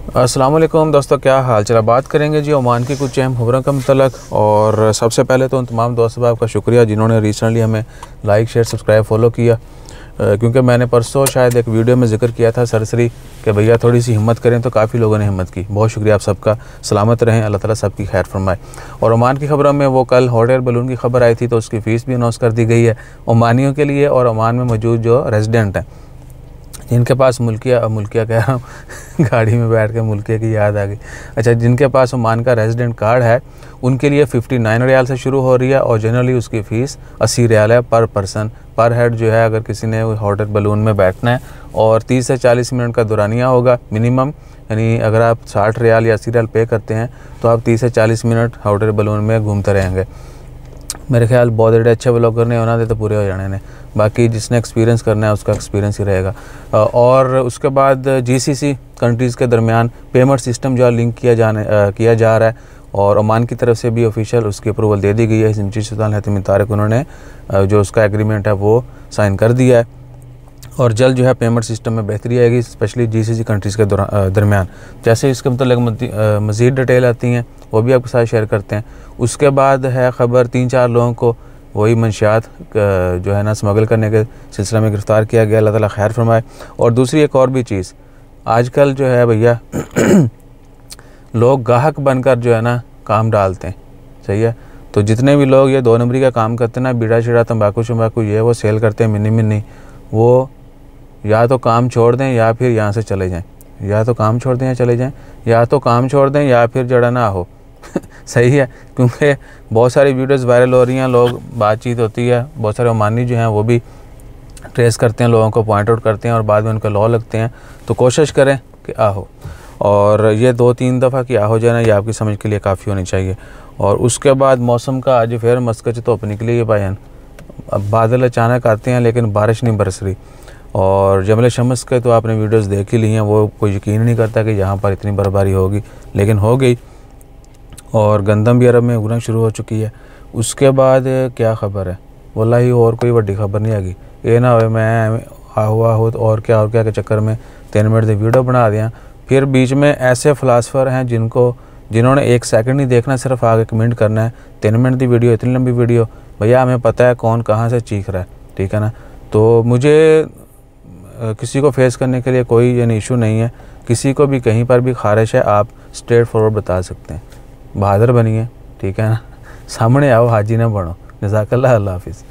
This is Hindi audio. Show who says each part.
Speaker 1: अस्सलाम वालेकुम दोस्तों, क्या हाल चाल। बात करेंगे जी ओमान की कुछ अहम खबरों का मतलब। और सबसे पहले तो उन तमाम दोस्त साहब का शुक्रिया जिन्होंने रिसेंटली हमें लाइक शेयर सब्सक्राइब फॉलो किया, क्योंकि मैंने परसों शायद एक वीडियो में जिक्र किया था सरसरी कि भैया थोड़ी सी हिम्मत करें, तो काफ़ी लोगों ने हिम्मत की। बहुत शुक्रिया आप सबका। सलामत रहें, अल्लाह ताला सबकी खैर फरमाए। और ओमान की खबरों में वो कल हॉट एयर बलून की खबर आई थी, तो उसकी फ़ीस भी अनाउंस कर दी गई है ओमानियों के लिए और ओमान में मौजूद जो रेजिडेंट हैं, जिनके पास मुल्किया कह रहा हूँ गाड़ी में बैठ के मुल्किया की याद आ गई। अच्छा, जिनके पास ओमान का रेजिडेंट कार्ड है उनके लिए 59 रियाल से शुरू हो रही है और जनरली उसकी फ़ीस 80 रियाल है पर पर्सन पर हेड जो है, अगर किसी ने हॉट एयर बलून में बैठना है। और 30 से 40 मिनट का दुरानिया होगा मिनिमम, यानी अगर आप 60 रियाल या 80 रियाल पे करते हैं तो आप 30 से 40 मिनट हॉट एयर बलून में घूमते रहेंगे। मेरे ख्याल बहुत बड़े अच्छे व्लॉगर ने उन्होंने तो पूरे हो जाने ने, बाकी जिसने एक्सपीरियंस करना है उसका एक्सपीरियंस ही रहेगा। और उसके बाद जीसीसी कंट्रीज़ के दरमियान पेमेंट सिस्टम जो लिंक किया जा रहा है और ओमान की तरफ से भी ऑफिशियल उसकी अप्रूवल दे दी गई है। हिज़ चीफ सुल्तान हतीम तारिक उन्होंने जो उसका एग्रीमेंट है वो साइन कर दिया है और जल्द जो है पेमेंट सिस्टम में बेहतरी आएगी, स्पेशली जीसीसी कंट्रीज़ के दरमियान। जैसे इसके मतलब मज़ीद डिटेल आती हैं वो भी आपके साथ शेयर करते हैं। उसके बाद है ख़बर 3-4 लोगों को वही मंशियात जो है ना स्मगल करने के सिलसिले में गिरफ़्तार किया गया। अल्लाह ताला खैर फरमाए। और दूसरी एक और भी चीज़, आजकल जो है भैया लोग गाहक बनकर जो है ना काम डालते हैं, सही है। तो जितने भी लोग ये 2 नंबरी का काम करते हैं ना, बीड़ा शीड़ा तंबाकू शंबाकू ये वो सेल करते हैं मिनी, वो या तो काम छोड़ दें या फिर यहाँ से चले जाएं, या तो काम छोड़ दें या चले जाएं, या तो काम छोड़ दें या फिर जड़ा ना हो सही है, क्योंकि बहुत सारी वीडियोस वायरल हो रही हैं, लोग बातचीत होती है, बहुत सारे ओमानी जो हैं वो भी ट्रेस करते हैं, लोगों को पॉइंट आउट करते हैं और बाद में उनका लॉ लगते हैं। तो कोशिश करें कि हो, और ये 2-3 दफ़ा कि हो जाए ना, ये आपकी समझ के लिए काफ़ी होनी चाहिए। और उसके बाद मौसम का आज फिर मस्कच धुप निकली है भाईजान। अब बादल अचानक आते हैं लेकिन बारिश नहीं बरस रही। और जबल शम्स के तो आपने वीडियोस देख ही ली हैं, वो कोई यकीन नहीं करता कि यहाँ पर इतनी बर्फबारी होगी, लेकिन हो गई। और गंदम भी अरब में उगना शुरू हो चुकी है। उसके बाद क्या ख़बर है, वल्लाही और कोई बड़ी खबर नहीं आगी। ये ना हो मैं हुआ हो तो और क्या के चक्कर में 3 मिनट की वीडियो बना दिया। फिर बीच में ऐसे फ़िलासफ़र हैं जिन्होंने 1 सेकंड नहीं देखना, सिर्फ आगे कमेंट करना है। 3 मिनट की वीडियो, इतनी लंबी वीडियो, भैया हमें पता है कौन कहाँ से चीख रहा है, ठीक है ना। तो मुझे किसी को फेस करने के लिए कोई यानी इशू नहीं है। किसी को भी कहीं पर भी ख़ारिश है, आप स्ट्रेट फॉरवर्ड बता सकते हैं। बहादुर बनिए, ठीक है ना, सामने आओ, हाजी ना बनो। जज़ाकल्लाह, अल्लाह हाफ़िज़।